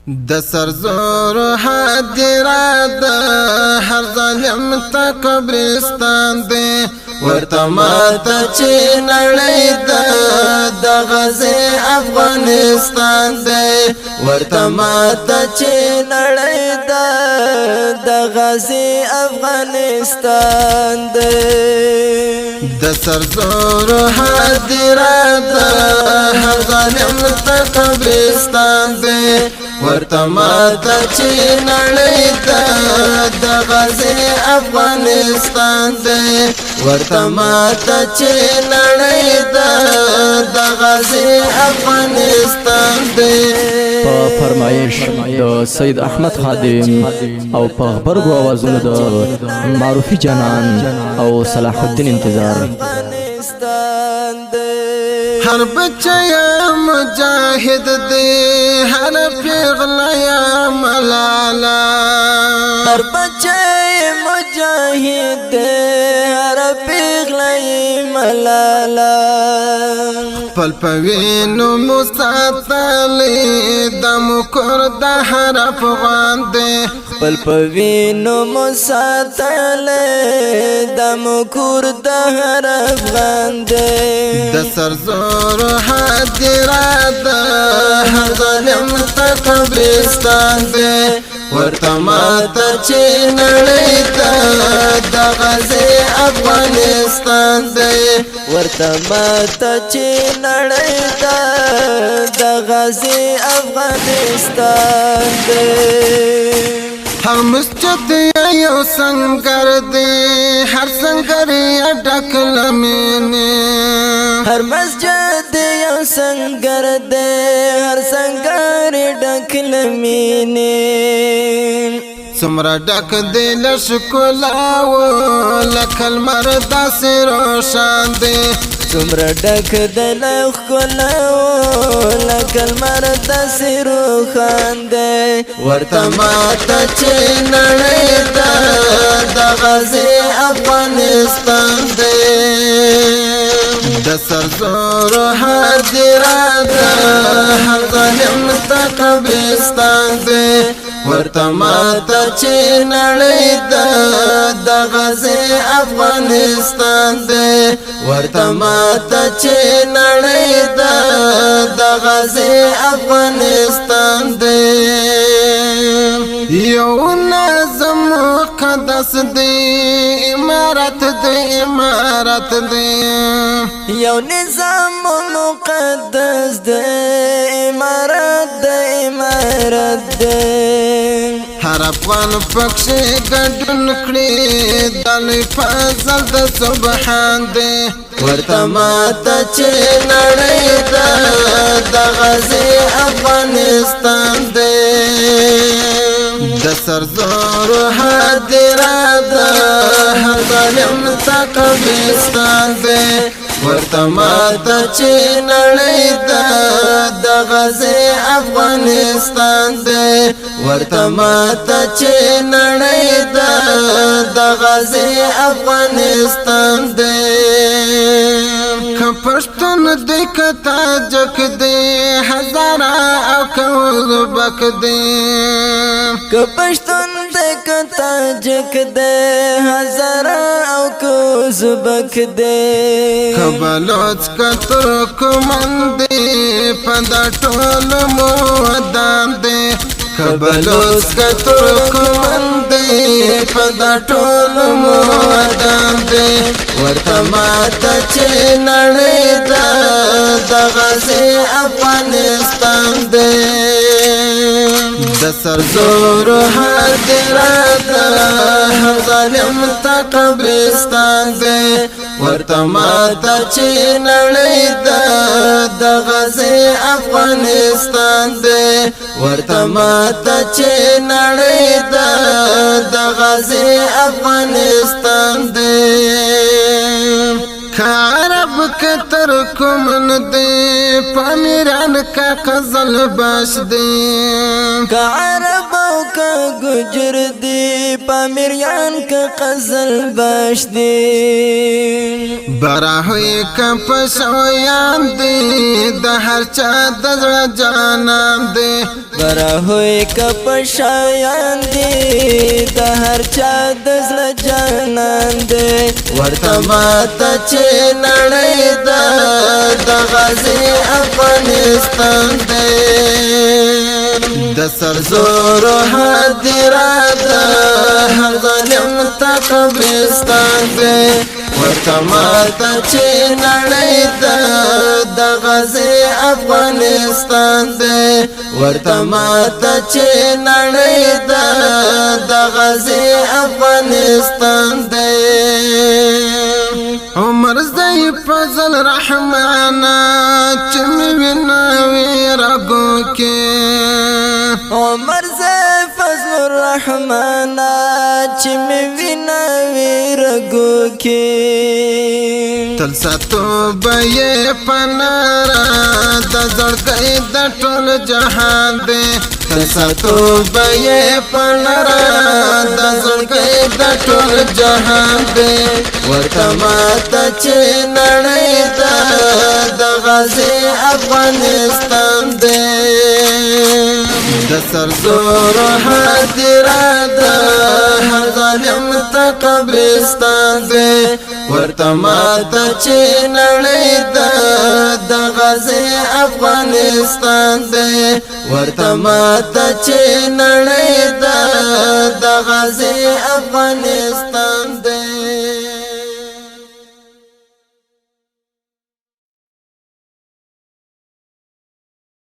د سرزور حاضر د هر ظالم ته قبرستان دی ورته ماته چې نړۍ د غزې افغانستان دی ورته ماته چې نړۍ د غزې افغانستان دی د سرزور حاضر د هر ظالم ته قبرستان دی ورته ماته چې نړۍ د غزې افغانستان دی ورته ماته چې نړۍ د غزې افغانستان دی په فرمایش د سید احمد خادم او په غبرګو اوازونو د معروفي جانان او صلاح الدین انتظار هر بچه مجاهد دی هر پیغله ملالا هر بچه مجاهد دی هر پیغله ملالا پل پوینو مساتلی دم کرد هر افغان دی پل پوینو مساتلی دم کرد هر افغان دی د سرزور حاضر د هر ظالم ته قبرستان دی ورته ماته چې نړۍ د غزې افغانستان دی ورته ماته چې نړۍ د غزې افغانستان دی هر مسجد یو سنگر دی هر سنگر یا ډک له مینې هر مسجد یو سنگر دی هر سنگر ډک له مینې څومره ډک دی له ښکلاوو لکه لمر داسې روښان دی څومره ډک دی له ښکلاوو لکه لمر داسې روښان دی ورته ماته چې نړۍ د غزې افغانستان دی د سرزور حاضر د هر ظالم ته قبرستان دی ورته ماته چې نړۍ د غزې افغانستان دی ورته ماته چې نړۍ د غزې افغانستان دی یو نظم مقدس دی امارت دی امارت دی یو نظام مقدس دی امارت دی امارت دی هر افغان پکښې ګډون کړي د لوی فضل د سبحان دی ورته ماته چې نړۍ د غزې افغانستان دی د سرزور حاضر د هر ظالم ته قبرستان دی ورته ماته چې نړۍ د غزې افغانستان دی ورته ماته چې نړۍ د غزې افغانستان دی که پښتون دی که تاجک دی هزاره او که ازبک دی که پښتون دی که تاجک دی هزاره او که ازبک دی که بلوچ که ترکمن دی په دا ټول مو ودان دی که بلوچ که ترکمن دی په دا ټول مو ودان دی ورته ماته چې نړۍ د غزې افغانستان دی د سرزور حاضر د هر ظالم ته قبرستان دی ورته ماته چې نړۍ د غزې افغانستان دی ورته ماته چې نړۍ د غزې افغانستان دی که عرب که ترکمن دی پامیران که قزل باش دی که عرب او که گجر دی پامیریان حق غزل باش دی براهوی کپ شویان دی د هر چا د زړه جانان دی براهوی کپ شایان دی د هر چا د زړه جانان دی ورته ماته چې نړۍ ده د غازی افغانستان دی د سرزور حاضره ده هر ظالم ته قبرستان دی ورته ماته چې نړۍ ده د غازی افغانستان دی ورته ماته چې نړۍ ده د غازی افغانستان دی عمر زی فضل رحمانا چې مې ویناوي رګو کې عمر زی فضل الرحمن چې مې ویناوي رګو کې تل ساتو به یې پنارا د زړګۍ د ټول جهان دی تل ساتو به یې پنارا د زړګۍ د ټول جهان دی ورته ماته چې نړۍ ده د غازی افغانستان دی د سرزور حاضره ده هر ظالم ته قبرستان دی ورته ماته چې نړۍ ده د غازی افغانستان دی ورته ماته چې نړۍ ده د غازی افغانستان